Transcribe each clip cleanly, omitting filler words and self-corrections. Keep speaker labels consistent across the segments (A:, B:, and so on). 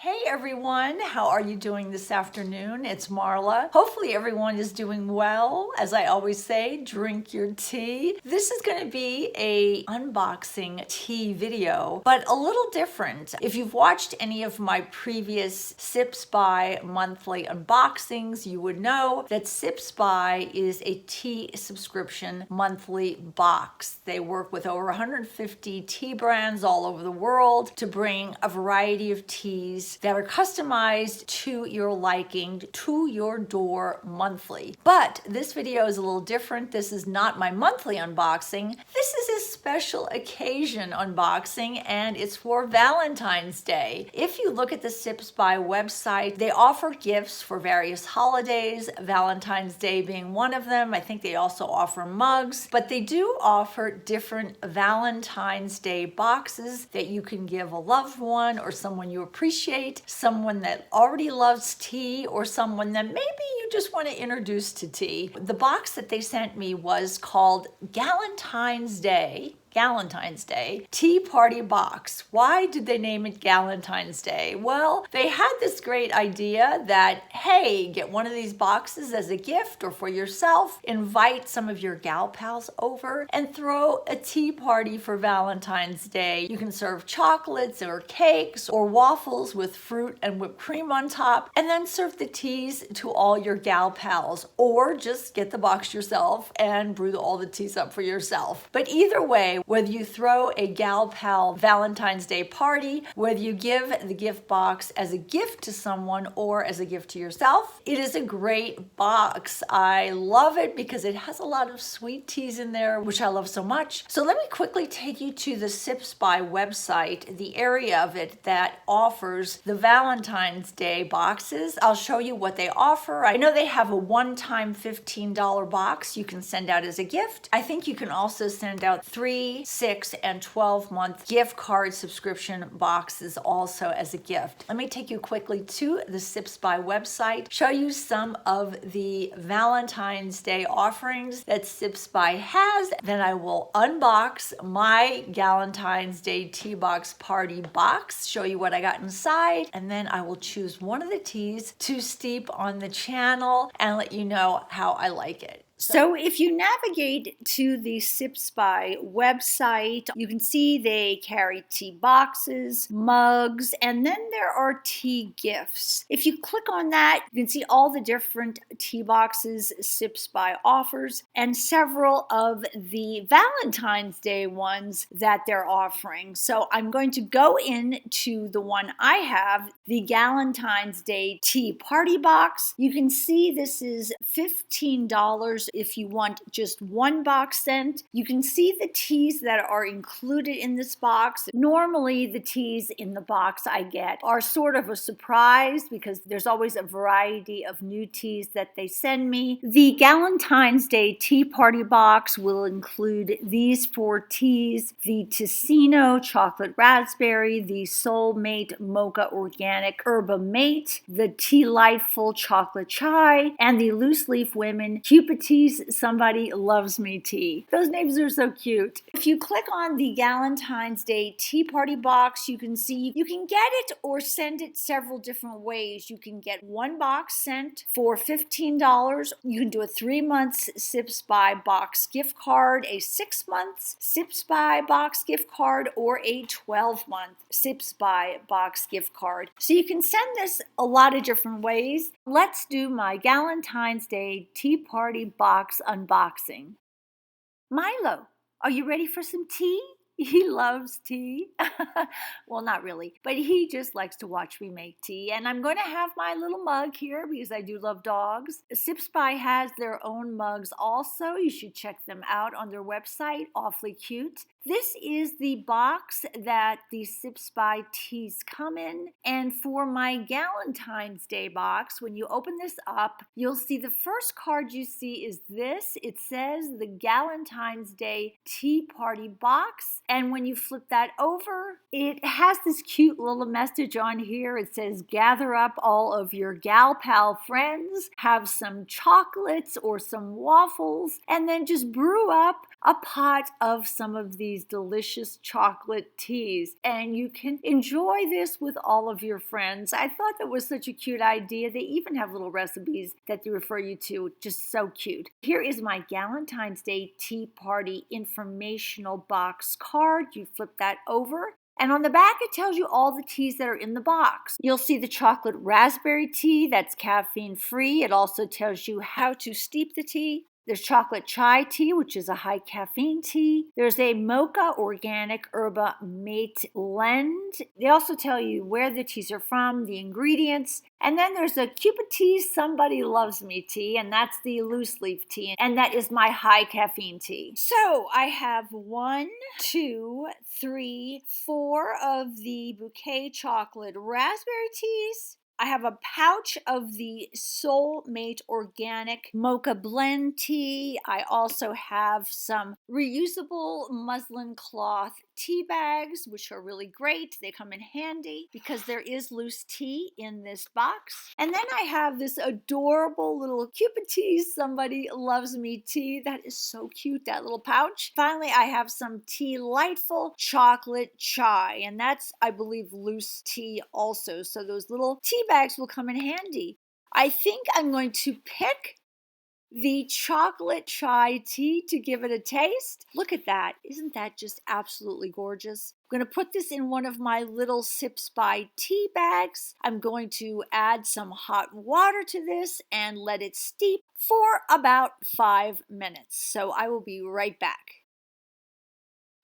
A: Hey everyone, how are you doing this afternoon? It's Marla. Hopefully everyone is doing well. As I always say, drink your tea. This is going to be a unboxing tea video, but a little different. If you've watched any of my previous Sips by monthly unboxings, you would know that Sips by is a tea subscription monthly box. They work with over 150 tea brands all over the world to bring a variety of teas that are customized to your liking to your door monthly. But this video is a little different. This is not my monthly unboxing. This is a special occasion unboxing, and it's for Valentine's Day. If you look at the Sips by website, they offer gifts for various holidays, Valentine's Day being one of them. I think they also offer mugs, but they do offer different Valentine's Day boxes that you can give a loved one or someone you appreciate, someone that already loves tea, or someone that maybe you just want to introduce to tea. The box that they sent me was called Galentine's Day Tea Party Box. Why did they name it Galentine's Day? Well, they had this great idea that, hey, get one of these boxes as a gift or for yourself, invite some of your gal pals over and throw a tea party for Valentine's Day. You can serve chocolates or cakes or waffles with fruit and whipped cream on top, and then serve the teas to all your gal pals, or just get the box yourself and brew all the teas up for yourself. But either way, whether you throw a gal pal Valentine's Day party, whether you give the gift box as a gift to someone or as a gift to yourself, it is a great box. I love it because it has a lot of sweet teas in there, which I love so much. So let me quickly take you to the Sips by website, the area of it that offers the Valentine's Day boxes. I'll show you what they offer. I know they have a one-time $15 box you can send out as a gift. I think you can also send out 3, 6, and 12-month gift card subscription boxes also as a gift. Let me take you quickly to the Sips by website, show you some of the Valentine's Day offerings that Sips by has. Then I will unbox my Galentine's Day tea box party box, show you what I got inside, and then I will choose one of the teas to steep on the channel and let you know how I like it. So if you navigate to the Sips by website, you can see they carry tea boxes, mugs, and then there are tea gifts. If you click on that, you can see all the different tea boxes Sips by offers and several of the Valentine's Day ones that they're offering. So I'm going to go into the one I have, the Galentine's Day tea party box. You can see this is $15 if you want just one box sent. You can see the teas that are included in this box. Normally the teas in the box I get are sort of a surprise because there's always a variety of new teas that they send me. The Galentine's Day tea party box will include these 4 teas: the Teeccino chocolate raspberry, the Soulmate mocha organic yerba mate, the Tealightful chocolate chai, and the loose leaf women Cupiditea Somebody Loves Me tea. Those names are so cute. If you click on the Galentine's Day tea party box, you can see you can get it or send it several different ways. You can get one box sent for $15. You can do a 3 months Sips by box gift card, a 6 months Sips by box gift card, or a 12-month Sips by box gift card. So you can send this a lot of different ways. Let's do my Galentine's Day tea party box unboxing. Milo, are you ready for some tea? He loves tea. Well, not really, but he just likes to watch me make tea. And I'm going to have my little mug here because I do love dogs. Sips by has their own mugs also. You should check them out on their website. Awfully cute. This is the box that the Sips by teas come in. And for my Galentine's Day box, when you open this up, you'll see the first card you see is this. It says the Galentine's Day tea party box. And when you flip that over, it has this cute little message on here. It says, gather up all of your gal pal friends, have some chocolates or some waffles, and then just brew up a pot of some of these delicious chocolate teas, and you can enjoy this with all of your friends. I thought that was such a cute idea. They even have little recipes that they refer you to. Just so cute. Here is my Galentine's Day Tea Party informational box card. You flip that over. And on the back, it tells you all the teas that are in the box. You'll see the chocolate raspberry tea that's caffeine free. It also tells you how to steep the tea. There's chocolate chai tea, which is a high caffeine tea. There's a Mocha organic Yerba mate blend. They also tell you where the teas are from, the ingredients. And then there's a Cupiditea Somebody Loves Me tea, and that's the loose leaf tea. And that is my high caffeine tea. So I have 1, 2, 3, 4 of the bouquet chocolate raspberry teas. I have a pouch of the Soulmate Organic Mocha Blend Tea. I also have some reusable muslin cloth tea bags, which are really great. They come in handy because there is loose tea in this box. And then I have this adorable little Cupiditea Somebody Loves Me tea. That is so cute, that little pouch. Finally, I have some Tealightful chocolate chai, and that's, I believe, loose tea also. So those little tea bags will come in handy. I think I'm going to pick the chocolate chai tea to give it a taste. Look at that. Isn't that just absolutely gorgeous? I'm going to put this in one of my little Sips by tea bags. I'm going to add some hot water to this and let it steep for about 5 minutes. So I will be right back.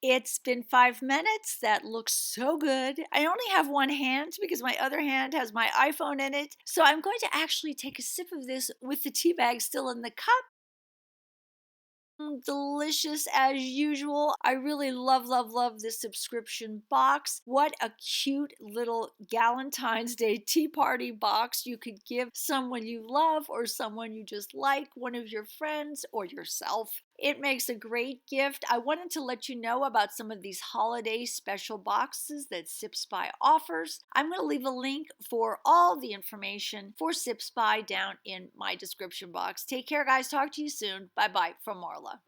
A: It's been 5 minutes. That looks so good. I only have one hand because my other hand has my iPhone in it. So I'm going to actually take a sip of this with the tea bag still in the cup. Delicious as usual. I really love this subscription box. What a cute little Galentine's Day tea party box you could give someone you love or someone you just like, one of your friends or yourself. It makes a great gift. I wanted to let you know about some of these holiday special boxes that Sips By offers. I'm going to leave a link for all the information for Sips By down in my description box. Take care, guys. Talk to you soon. Bye-bye from Marla.